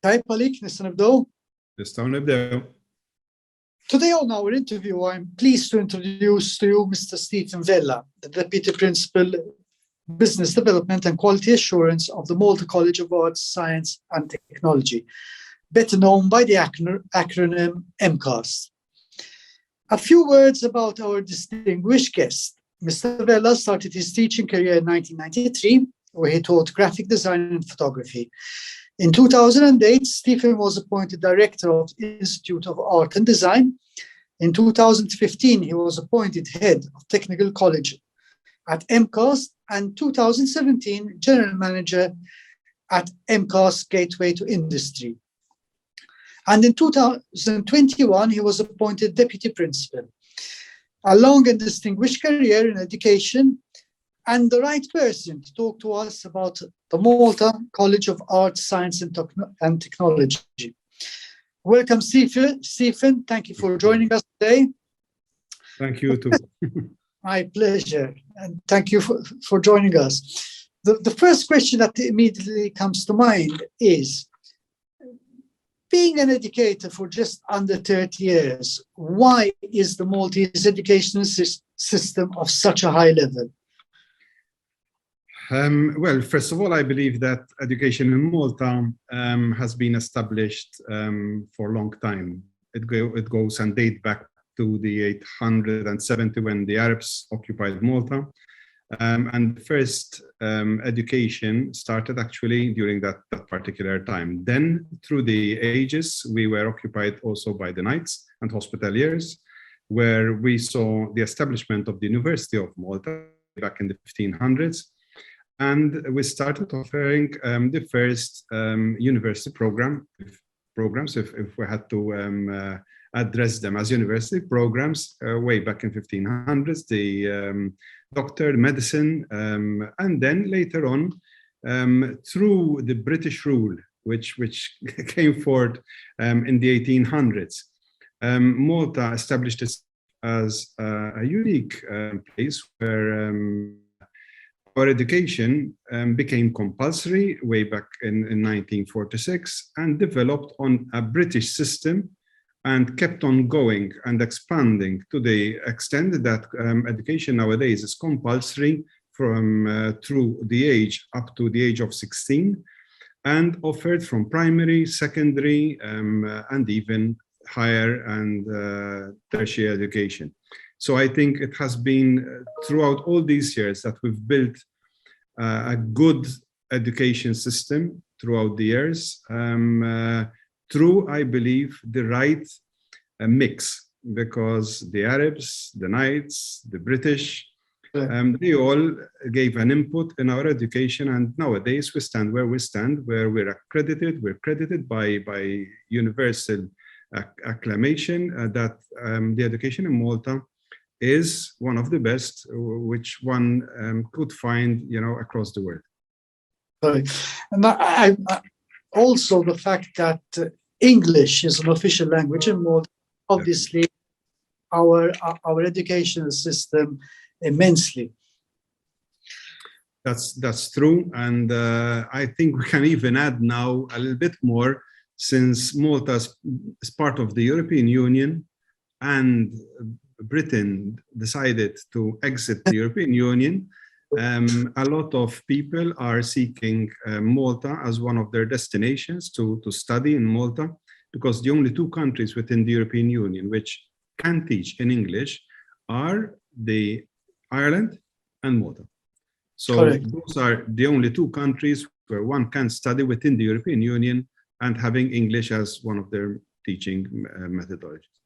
طيب عليك نستنبدأ. Today on our interview, I'm pleased to introduce to you Mr. Stephen Vella, the Deputy Principal, Business Development and Quality Assurance of the Malta College of Arts, Science and Technology, better known by the acronym MCAS. A few words about our distinguished guest. Mr. Vella started his teaching career in 1993, where he taught graphic design and photography. In 2008, Stephen was appointed Director of the Institute of Art and Design. In 2015, he was appointed Head of Technical College at MCAS, and 2017, General Manager at MCAS Gateway to Industry. And in 2021, he was appointed Deputy Principal. A long and distinguished career in education, and the right person to talk to us about the Malta College of Arts, Science and Technology. Welcome, Stephen. Stephen, thank you for joining us today. Thank you too. My pleasure, and thank you for joining us. The first question that immediately comes to mind is, being an educator for just under 30 years, why is the Maltese educational system of such a high level? Well, first of all, I believe that education in Malta has been established for a long time. It goes and dates back to the 870 when the Arabs occupied Malta. And the first education started actually during that particular time. Then through the ages, we were occupied also by the Knights and Hospitaliers, where we saw the establishment of the University of Malta back in the 1500s. And we started offering the first university programs, if we had to address them as university programs, way back in 1500s, the doctor, medicine, and then later on, through the British rule, which came forth in the 1800s, Malta established itself as a unique place where our education became compulsory way back in 1946 and developed on a British system and kept on going and expanding to the extent that education nowadays is compulsory from through the age up to the age of 16 and offered from primary, secondary, and even higher and tertiary education. So I think it has been throughout all these years that we've built a good education system throughout the years, through, I believe, the right mix, because the Arabs, the Knights, the British, they all gave an input in our education, and nowadays we stand where we stand, where we're credited by universal acclamation that the education in Malta is one of the best which one could find, across the world. Right. And I also the fact that English is an official language in Malta, obviously, our educational system immensely. That's true, and I think we can even add now a little bit more, since Malta is part of the European Union, and Britain decided to exit the European Union. A lot of people are seeking Malta as one of their destinations to study in Malta, because the only two countries within the European Union which can teach in English are the Ireland and Malta. So correct. Those are the only two countries where one can study within the European Union and having English as one of their teaching methodologies.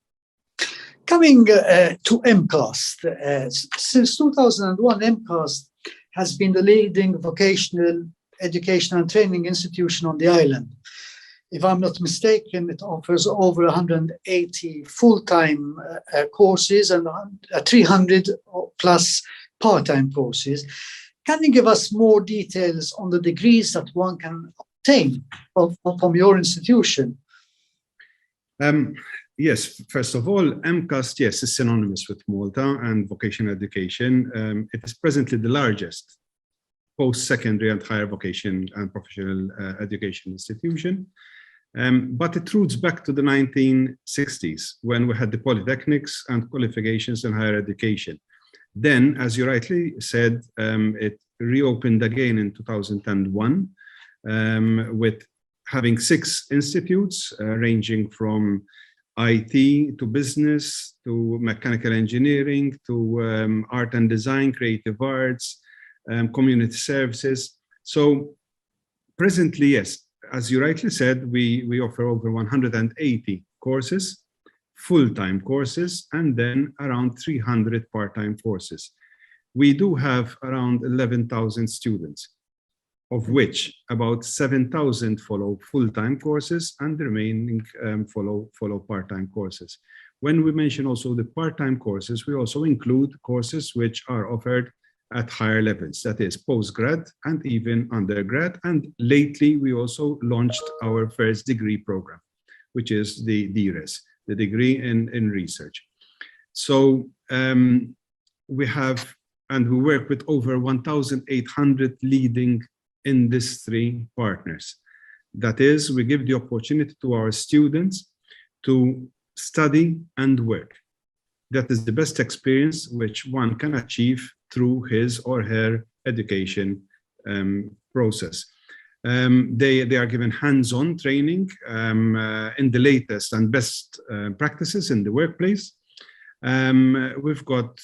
Coming to MCAS, since 2001, MCAS has been the leading vocational education and training institution on the island. If I'm not mistaken, it offers over 180 full-time courses and 300 plus part-time courses. Can you give us more details on the degrees that one can obtain from your institution? Yes, first of all, MCAS, yes, is synonymous with Malta and vocational education. It is presently the largest post-secondary and higher vocation and professional education institution. But it roots back to the 1960s when we had the polytechnics and qualifications in higher education. Then, as you rightly said, it reopened again in 2001 with having 6 institutes ranging from IT to business to mechanical engineering to art and design, creative arts, community services. So presently, yes, as you rightly said, we offer over 180 courses, full-time courses, and then around 300 part-time courses. We do have around 11,000 students, of which about 7,000 follow full-time courses and the remaining follow part-time courses. When we mention also the part-time courses, we also include courses which are offered at higher levels, that is postgrad and even undergrad. And lately, we also launched our first degree program, which is the DRES, the degree in research. So we have, and we work with over 1,800 leading industry partners. That is, we give the opportunity to our students to study and work. That is the best experience which one can achieve through his or her education process. They are given hands-on training in the latest and best practices in the workplace. We've got,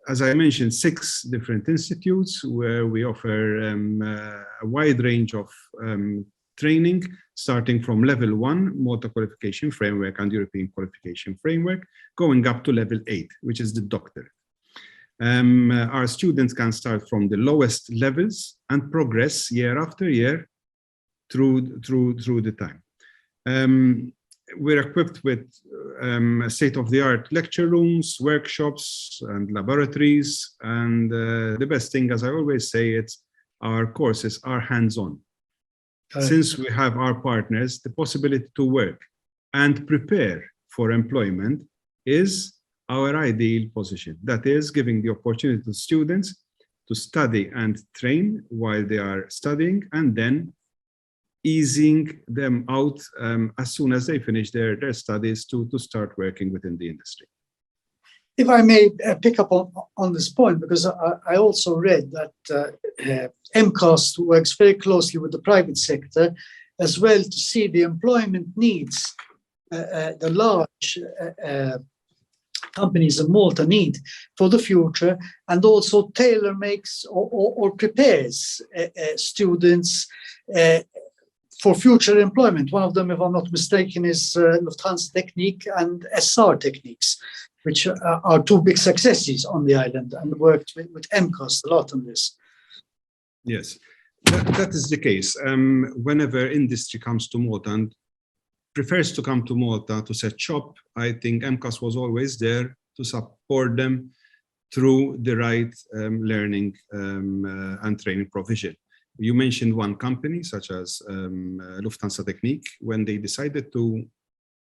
as I mentioned, 6 different institutes where we offer a wide range of training, starting from level 1, Malta Qualification Framework and European Qualification Framework, going up to level 8, which is the doctorate. Our students can start from the lowest levels and progress year after year through the time. We're equipped with state-of-the-art lecture rooms, workshops, and laboratories. And the best thing, as I always say, it's our courses are hands-on. Since we have our partners, the possibility to work and prepare for employment is our ideal position. That is, giving the opportunity to students to study and train while they are studying, and then easing them out as soon as they finish their studies to start working within the industry. If I may pick up on this point, because I also read that MCAST works very closely with the private sector as well to see the employment needs the large companies in Malta need for the future, and also tailor makes or prepares students for future employment. One of them, if I'm not mistaken, is Lufthansa Technique and SR Techniques, which are 2 big successes on the island, and worked with MCAST a lot on this. Yes, that is the case. Whenever industry comes to Malta and prefers to come to Malta to set shop, I think MCAST was always there to support them through the right learning and training provision. You mentioned one company, such as Lufthansa Technique. When they decided to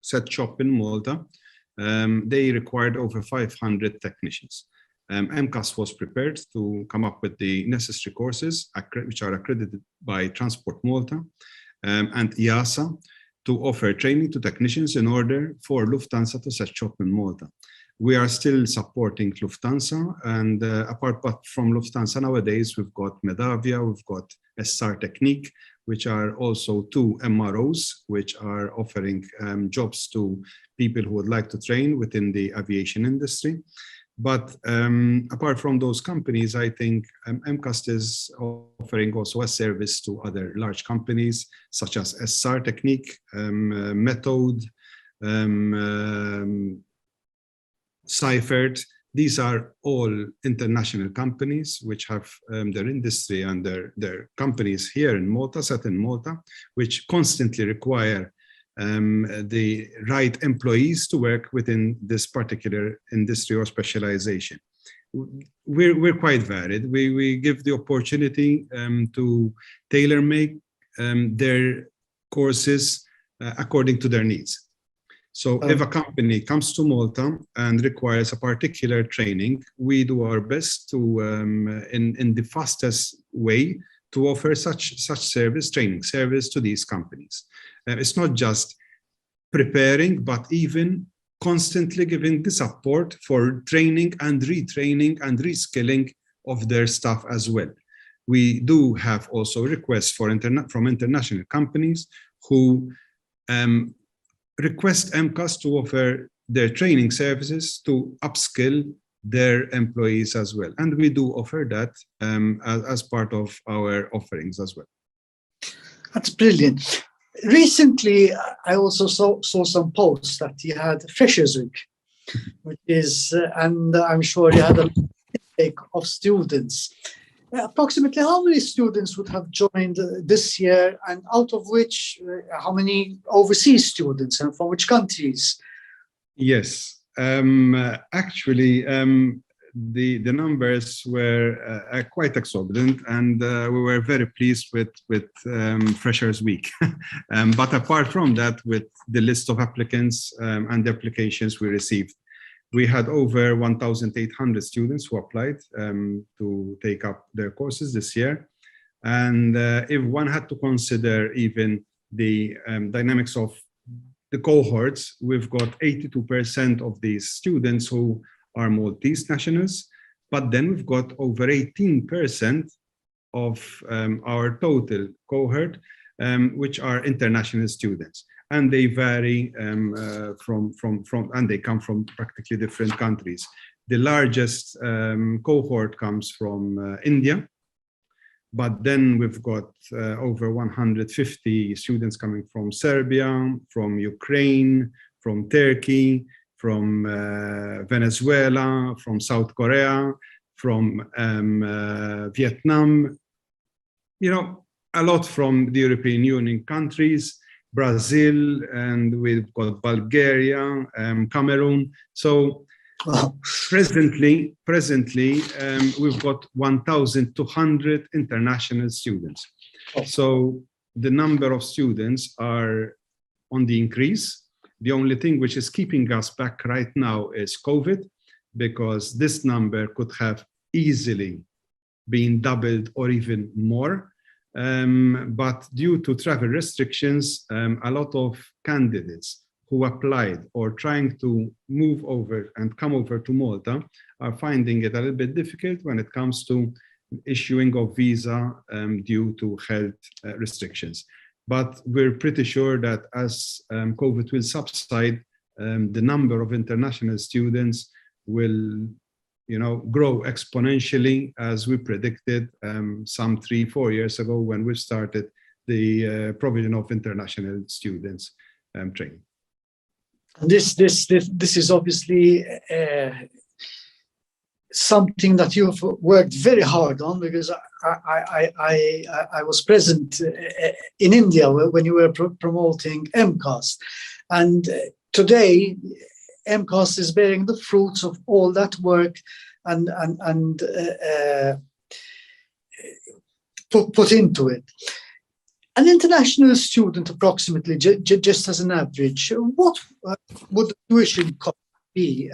set shop in Malta, they required over 500 technicians. MCAST was prepared to come up with the necessary courses, which are accredited by Transport Malta and EASA, to offer training to technicians in order for Lufthansa to set shop in Malta. We are still supporting Lufthansa, and apart from Lufthansa nowadays, we've got Medavia, we've got SR Technique, which are also 2 MROs, which are offering jobs to people who would like to train within the aviation industry. But apart from those companies, I think MCAST is offering also a service to other large companies, such as SR Technique, Method, Seifert. These are all international companies which have their industry and their companies here in Malta, set in Malta, which constantly require the right employees to work within this particular industry or specialization. We're quite varied. We give the opportunity to tailor make their courses according to their needs. So if a company comes to Malta and requires a particular training, we do our best to, in the fastest way, to offer such service, training service to these companies. It's not just preparing, but even constantly giving the support for training and retraining and reskilling of their staff as well. We do have also requests from international companies who request MCAS to offer their training services to upskill their employees as well. And we do offer that as part of our offerings as well. That's brilliant. Recently, I also saw some posts that you had Freshers Week, which is, and I'm sure you had a take of students. Approximately how many students would have joined this year, and out of which, how many overseas students and from which countries? Yes, actually, the numbers were quite exorbitant, and we were very pleased with Freshers Week. But apart from that, with the list of applicants and the applications we received, we had over 1,800 students who applied to take up their courses this year. And if one had to consider even the dynamics of the cohorts, we've got 82% of these students who are Maltese nationals, but then we've got over 18% of our total cohort, which are international students. And they vary and they come from practically different countries. The largest cohort comes from India, but then we've got over 150 students coming from Serbia, from Ukraine, from Turkey, from Venezuela, from South Korea, from Vietnam, you know, a lot from the European Union countries, Brazil, and we've got Bulgaria, Cameroon. So presently, we've got 1,200 international students. So the number of students are on the increase. The only thing which is keeping us back right now is COVID, because this number could have easily been doubled or even more. But due to travel restrictions, a lot of candidates who applied or trying to move over and come over to Malta are finding it a little bit difficult when it comes to issuing of visa due to health restrictions. But we're pretty sure that as COVID will subside, the number of international students will, you know, grow exponentially, as we predicted some 3-4 years ago when we started the provision of international students training. This is obviously something that you've worked very hard on, because I was present in India when you were promoting MCAS, and today MCAS is bearing the fruits of all that work and put into it. An international student, approximately, just as an average, what would the tuition cost be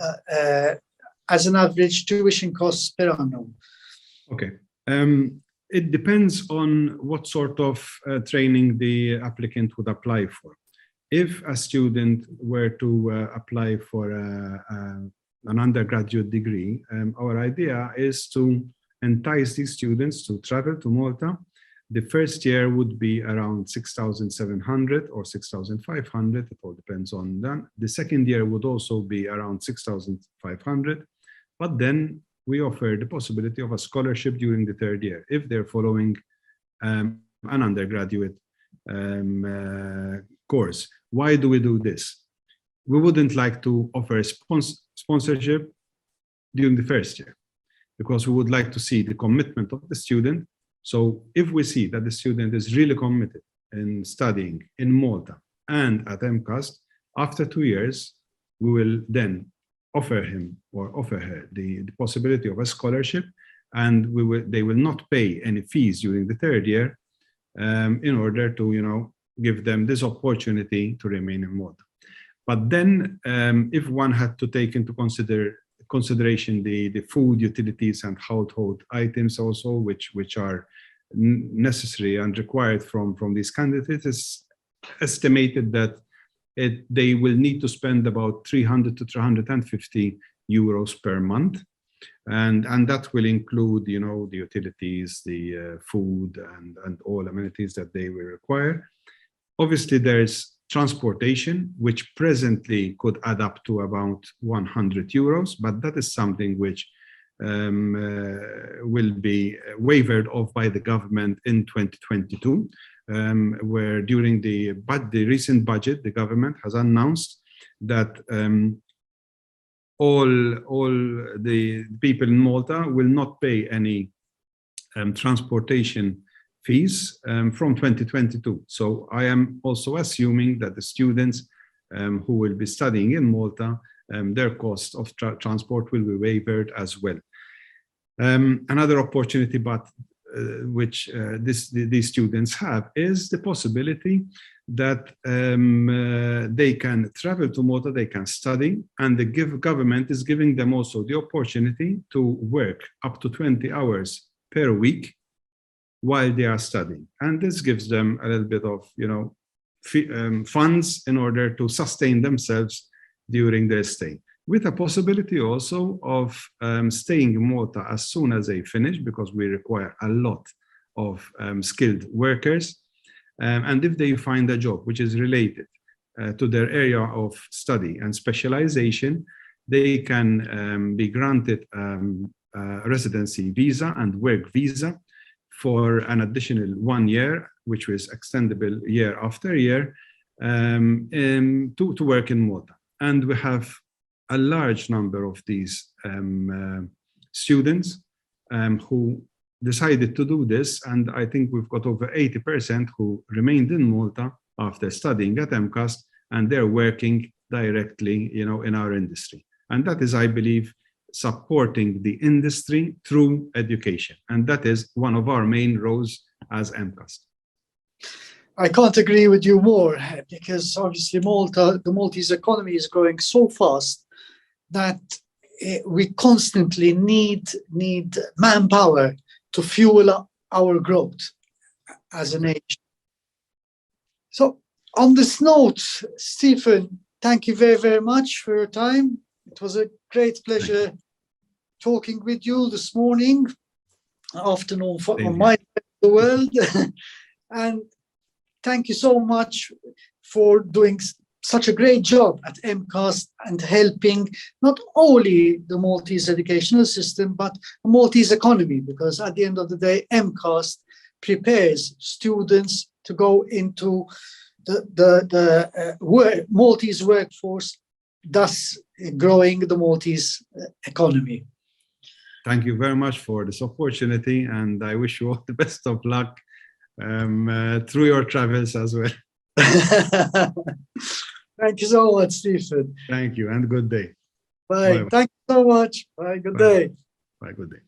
as an average tuition cost per annum? Okay. It depends on what sort of training the applicant would apply for. If a student were to apply for an undergraduate degree, our idea is to entice these students to travel to Malta. The first year would be around 6,700 or 6,500, it all depends on that. The second year would also be around 6,500, but then we offer the possibility of a scholarship during the third year if they're following an undergraduate course. Why do we do this? We wouldn't like to offer a sponsorship during the first year, because we would like to see the commitment of the student. So if we see that the student is really committed in studying in Malta and at MCAS, after 2 years, we will then offer him or offer her the possibility of a scholarship, and they will not pay any fees during the third year in order to, you know, give them this opportunity to remain in Malta. But then if one had to take into consideration the food, utilities and household items also, which are necessary and required from these candidates, estimated that they will need to spend about 300 to 350 euros per month. And that will include, you know, the utilities, the food, and all amenities that they will require. Obviously, there's transportation, which presently could add up to about 100 euros, but that is something which will be waived off by the government in 2022, where during the recent budget, the government has announced that all the people in Malta will not pay any transportation fees from 2022. So I am also assuming that the students who will be studying in Malta, their cost of transport will be waived as well. Another opportunity, but which these students have, is the possibility that they can travel to Malta, they can study, and the government is giving them also the opportunity to work up to 20 hours per week while they are studying. And this gives them a little bit of, you know, funds in order to sustain themselves during their stay, with a possibility also of staying in Malta as soon as they finish, because we require a lot of skilled workers. And if they find a job which is related to their area of study and specialization, they can be granted a residency visa and work visa for an additional 1 year, which was extendable year after year, to work in Malta. And we have a large number of these students who decided to do this, and I think we've got over 80% who remained in Malta after studying at 𝐏𝐬𝐿, and they're working directly, you know, in our industry. And that is, I believe, supporting the industry through education, and that is one of our main roles as 𝐏𝐬𝐿. I can't agree with you more, because obviously the Maltese economy is growing so fast that we constantly need manpower to fuel our growth as a nation. So on this note, Stephen, thank you very, very much for your time. It was a great pleasure talking with you this morning, afternoon on my side of the world. And thank you so much for doing such a great job at 𝐏𝐬𝐿 and helping not only the Maltese educational system, but the Maltese economy, because at the end of the day, 𝐏𝐬𝐿 prepares students to go into the Maltese workforce, thus growing the Maltese economy. Thank you very much for this opportunity, and I wish you all the best of luck through your travels as well. Thank you so much, Stephen. Thank you, and good day. Bye. Thank you so much. Bye. Good day. Bye. Good day.